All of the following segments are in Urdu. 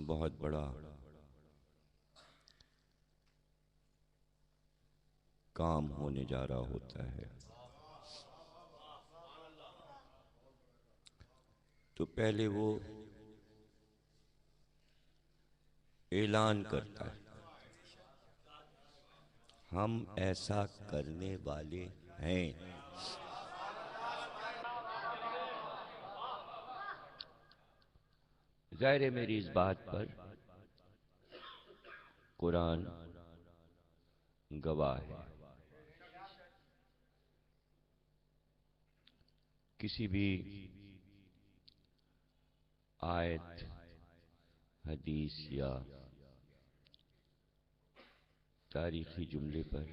بہت بڑا کام ہونے جا رہا ہوتا ہے تو پہلے وہ اعلان کرتا ہے ہم ایسا کرنے والے ہیں۔ ظاہر ہے میری اس بات پر قرآن گواہ ہے۔ کسی بھی آیت حدیث یا تاریخی جملے پر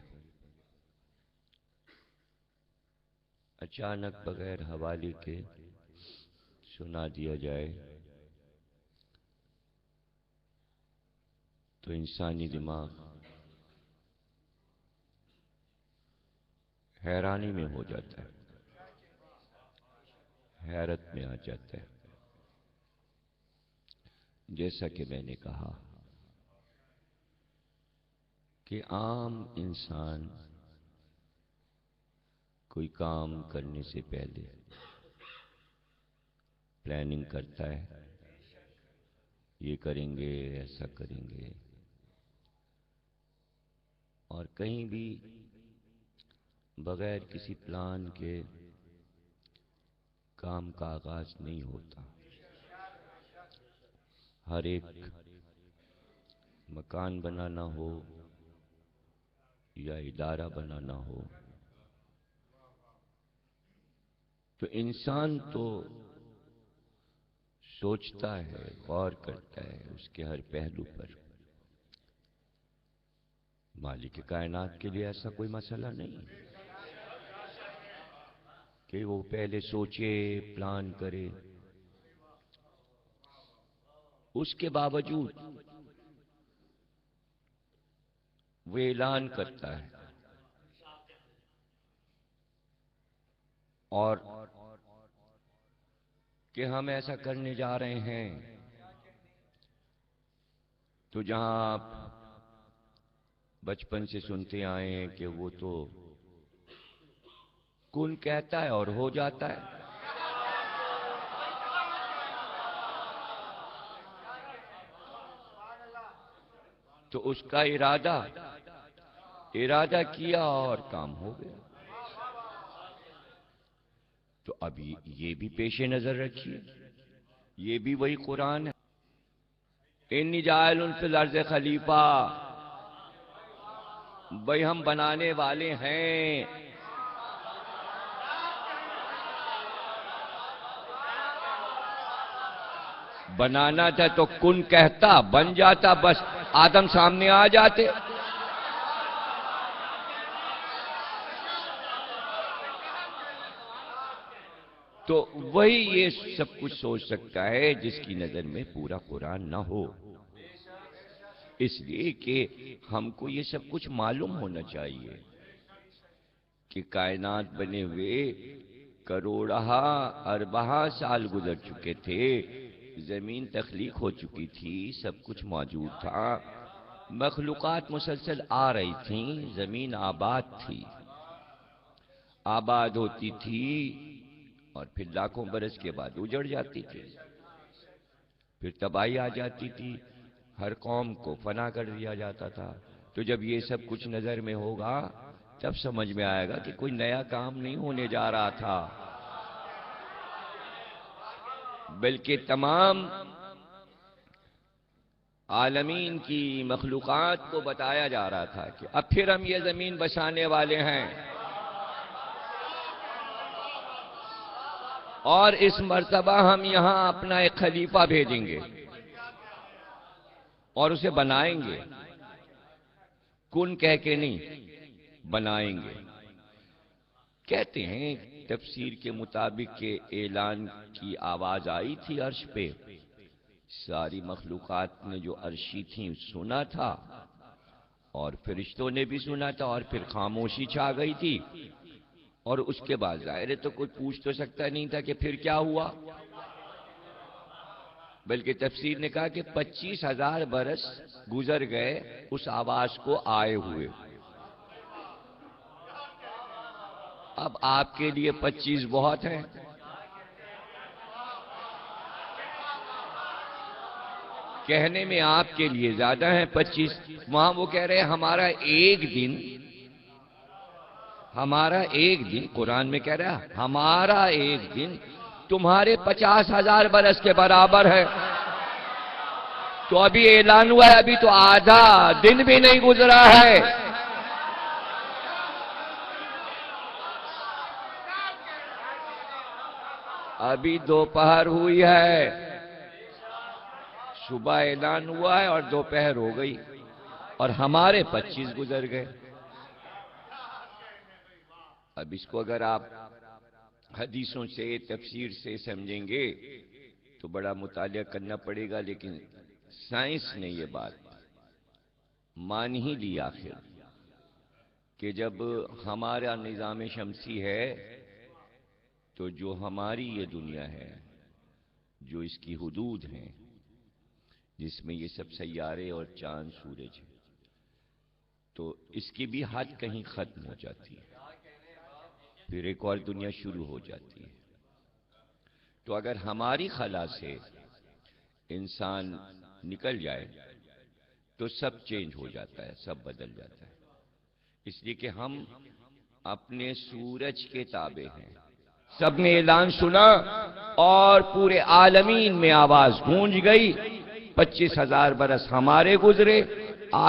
اچانک بغیر حوالے کے سنا دیا جائے تو انسانی دماغ حیرانی میں ہو جاتا ہے، حیرت میں آ جاتا ہے۔ جیسا کہ میں نے کہا کہ عام انسان کوئی کام کرنے سے پہلے پلاننگ کرتا ہے، یہ کریں گے، ایسا کریں گے، اور کہیں بھی بغیر کسی پلان کے کام کا آغاز نہیں ہوتا۔ ہر ایک مکان بنانا ہو یا ادارہ بنانا ہو تو انسان تو سوچتا ہے، غور کرتا ہے اس کے ہر پہلو پر۔ مالک کائنات کے لیے ایسا کوئی مسئلہ نہیں کہ وہ پہلے سوچے، پلان کرے۔ اس کے باوجود وہ اعلان کرتا ہے اور کہ ہم ایسا کرنے جا رہے ہیں۔ تو جہاں آپ بچپن سے سنتے آئے ہیں کہ وہ تو کن کہتا ہے اور ہو جاتا ہے، تو اس کا ارادہ کیا اور کام ہو گیا۔ تو ابھی یہ بھی پیش نظر رکھیے، یہ بھی وہی قرآن ہے۔ انی جاعل فی الارض خلیفہ، بھئی ہم بنانے والے ہیں۔ بنانا تھا تو کن کہتا، بن جاتا، بس آدم سامنے آ جاتے۔ تو وہی یہ سب کچھ سوچ سکتا ہے جس کی نظر میں پورا قرآن نہ ہو، اس لیے کہ ہم کو یہ سب کچھ معلوم ہونا چاہیے کہ کائنات بنے ہوئے کروڑہا اربہا سال گزر چکے تھے، زمین تخلیق ہو چکی تھی، سب کچھ موجود تھا، مخلوقات مسلسل آ رہی تھیں، زمین آباد تھی، آباد ہوتی تھی اور پھر لاکھوں برس کے بعد اجڑ جاتی تھی، پھر تباہی آ جاتی تھی، ہر قوم کو فنا کر دیا جاتا تھا۔ تو جب یہ سب کچھ نظر میں ہوگا تب سمجھ میں آئے گا کہ کوئی نیا کام نہیں ہونے جا رہا تھا، بلکہ تمام عالمین کی مخلوقات کو بتایا جا رہا تھا کہ اب پھر ہم یہ زمین بسانے والے ہیں، اور اس مرتبہ ہم یہاں اپنا ایک خلیفہ بھیجیں گے اور اسے بنائیں گے، کن کہہ کے نہیں، بنائیں گے۔ کہتے ہیں تفسیر کے مطابق کہ اعلان کی آواز آئی تھی عرش پہ، ساری مخلوقات نے جو عرشی تھیں سنا تھا اور فرشتوں نے بھی سنا تھا، اور پھر خاموشی چھا گئی تھی، اور اس کے بعد ظاہر ہے تو کوئی پوچھ تو سکتا نہیں تھا کہ پھر کیا ہوا۔ بلکہ تفسیر نے کہا کہ 25,000 برس گزر گئے اس آواز کو آئے ہوئے. اب آپ کے لیے 25 بہت ہیں. کہنے میں آپ کے لیے زیادہ ہیں 25. وہاں وہ کہہ رہے ہیں ہمارا ایک دن قرآن میں کہہ رہا ہے ہمارا ایک دن تمہارے 50,000 برس کے برابر ہے. تو ابھی اعلان ہوا ہے، ابھی تو آدھا دن بھی نہیں گزرا ہے. ابھی دوپہر ہوئی ہے، صبح اعلان ہوا ہے اور دوپہر ہو گئی اور ہمارے 25 گزر گئے. اب اس کو اگر آپ حدیثوں سے تفسیر سے سمجھیں گے تو بڑا مطالعہ کرنا پڑے گا، لیکن سائنس نے یہ بات مان ہی لی آخر کہ جب ہمارا نظام شمسی ہے تو جو ہماری یہ دنیا ہے، جو اس کی حدود ہیں، جس میں یہ سب سیارے اور چاند سورج ہیں، تو اس کی بھی حد کہیں ختم ہو جاتی ہے، پھر ایک اور دنیا شروع ہو جاتی ہے. تو اگر ہماری خلا سے انسان نکل جائے تو سب چینج ہو جاتا ہے، سب بدل جاتا ہے. اس لیے کہ ہم اپنے سورج کے تابع ہیں. سب نے اعلان سنا اور پورے عالمین میں آواز گونج گئی. 25,000 برس ہمارے گزرے،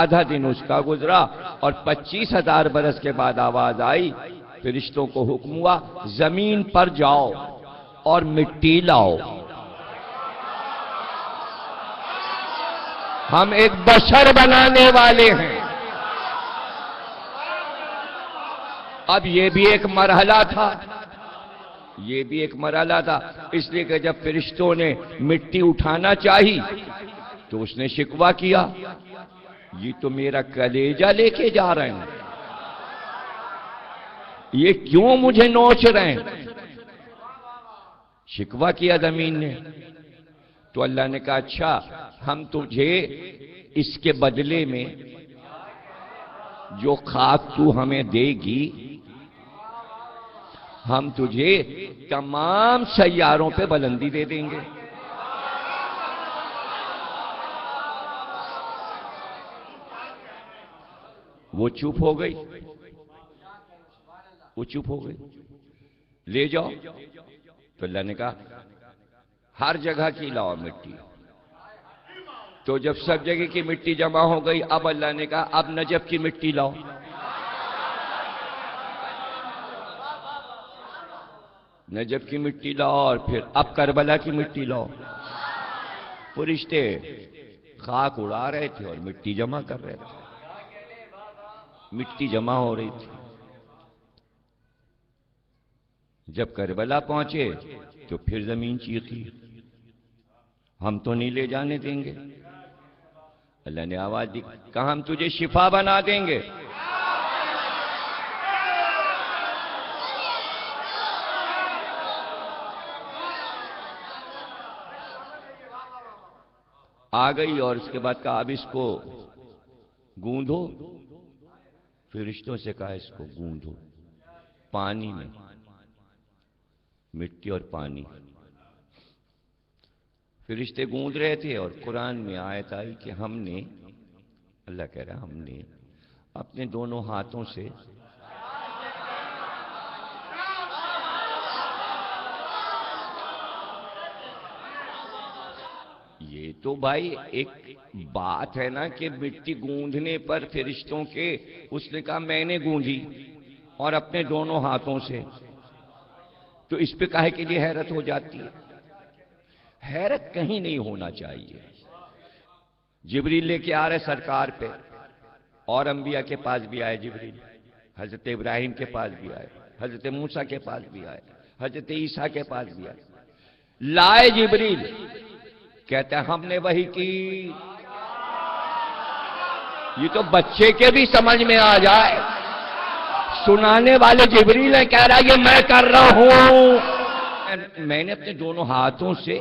آدھا دن اس کا گزرا، اور 25,000 برس کے بعد آواز آئی. فرشتوں کو حکم ہوا زمین پر جاؤ اور مٹی لاؤ. ہم ایک بشر بنانے والے ہیں. اب یہ بھی ایک مرحلہ تھا، اس لیے کہ جب فرشتوں نے مٹی اٹھانا چاہی تو اس نے شکوہ کیا، یہ تو میرا کلیجہ لے کے جا رہے ہیں، یہ کیوں مجھے نوچ رہے ہیں؟ شکوہ کیا زمین نے. تو اللہ نے کہا اچھا، ہم تجھے اس کے بدلے میں جو خاک تو ہمیں دے گی، ہم تجھے تمام سیاروں پہ بلندی دے دیں گے. وہ چپ ہو گئی، لے جاؤ. تو اللہ نے کہا ہر جگہ کی لاؤ مٹی. تو جب سب جگہ کی مٹی جمع ہو گئی، اب اللہ نے کہا اب نجف کی مٹی لاؤ. نجف کی مٹی لاؤ اور پھر اب کربلا کی مٹی لاؤ. فرشتے خاک اڑا رہے تھے اور مٹی جمع کر رہے تھے، مٹی جمع ہو رہی تھی. جب کربلا پہنچے تو پھر زمین چیخی، ہم تو نہیں لے جانے دیں گے. اللہ نے آواز دی کہا ہم تجھے شفا بنا دیں گے. آ گئی اور اس کے بعد کہا اب اس کو گوندھو. فرشتوں سے کہا اس کو گوندھو پانی میں، مٹی اور پانی. فرشتے گوندھ رہے تھے اور قرآن میں آیت آئی کہ ہم نے، اللہ کہہ رہا ہم نے اپنے دونوں ہاتھوں سے یہ تو بھائی ایک بات ہے نا کہ مٹی گوندھنے پر فرشتوں کے، اس نے کہا میں نے گوندھی اور اپنے دونوں ہاتھوں سے. تو اس پہ کاہے کے لیے حیرت ہو جاتی ہے؟ حیرت کہیں نہیں ہونا چاہیے. جبریل لے کے آ رہے سرکار پہ، اور انبیاء کے پاس بھی آئے جبریل، حضرت ابراہیم کے پاس بھی آئے، حضرت موسیٰ کے پاس بھی آئے، حضرت عیسیٰ کے پاس بھی آئے. لائے جبریل، کہتے ہیں ہم نے وہی کی. یہ تو بچے کے بھی سمجھ میں آ جائے. سنانے والے جبریل ہے، کہہ رہا یہ میں کر رہا ہوں. میں نے اپنے دونوں ہاتھوں سے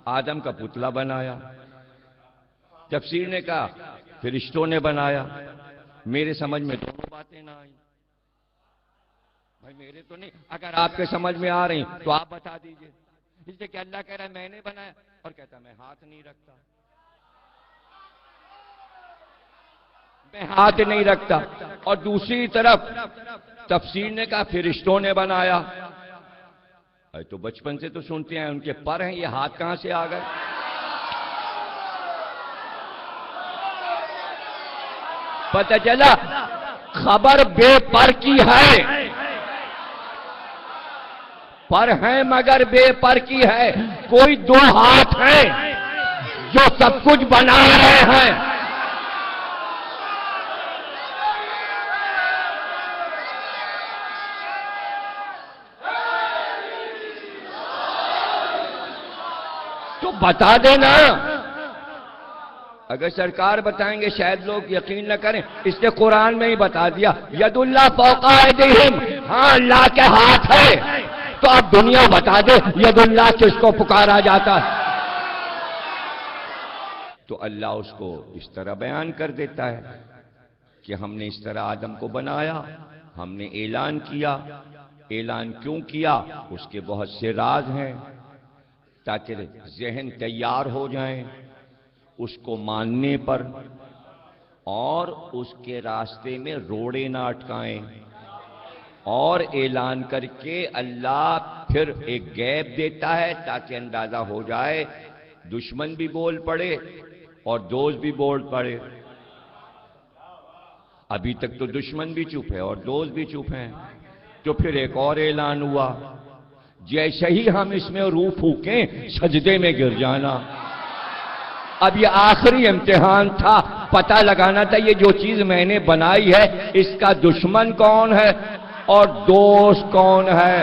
آدم کا پتلا بنایا، تفسیر نے کہا فرشتوں نے بنایا۔ میرے سمجھ میں دونوں باتیں نہ آئیں بھائی، میرے تو نہیں، اگر آپ کے سمجھ میں آ رہی تو آپ بتا دیجئے۔ اس لیے کہ اللہ کہہ رہا ہے میں نے بنایا، اور کہتا میں ہاتھ نہیں رکھتا، میں ہاتھ نہیں رکھتا۔ اور دوسری طرف تفسیر نے کہا فرشتوں نے بنایا۔ تو بچپن سے تو سنتے ہیں ان کے پر ہیں، یہ ہاتھ کہاں سے آ گئے؟ پتہ چلا خبر بے پر کی ہے، پر ہیں مگر بے پر کی ہے۔ کوئی دو ہاتھ ہیں جو سب کچھ بنا رہے ہیں۔ تو بتا دینا، اگر سرکار بتائیں گے شاید لوگ یقین نہ کریں، اس نے قرآن میں ہی بتا دیا ید اللہ فوق ایدیہم، ہاں اللہ کے ہاتھ ہے۔ تو اب دنیا بتا دے ید اللہ کس کو پکارا جاتا ہے۔ تو اللہ اس کو اس طرح بیان کر دیتا ہے کہ ہم نے اس طرح آدم کو بنایا، ہم نے اعلان کیا۔ اعلان کیوں کیا؟ اس کے بہت سے راز ہیں تاکہ ذہن تیار ہو جائیں اس کو ماننے پر، اور اس کے راستے میں روڑے نہ اٹکائیں۔ اور اعلان کر کے اللہ پھر ایک غیب دیتا ہے تاکہ اندازہ ہو جائے، دشمن بھی بول پڑے اور دوست بھی بول پڑے۔ ابھی تک تو دشمن بھی چپ ہے اور دوست بھی چپ ہیں، تو پھر ایک اور اعلان ہوا، جیسے ہی ہم اس میں روح پھونکیں سجدے میں گر جانا۔ اب یہ آخری امتحان تھا، پتہ لگانا تھا یہ جو چیز میں نے بنائی ہے اس کا دشمن کون ہے اور دوست کون ہے۔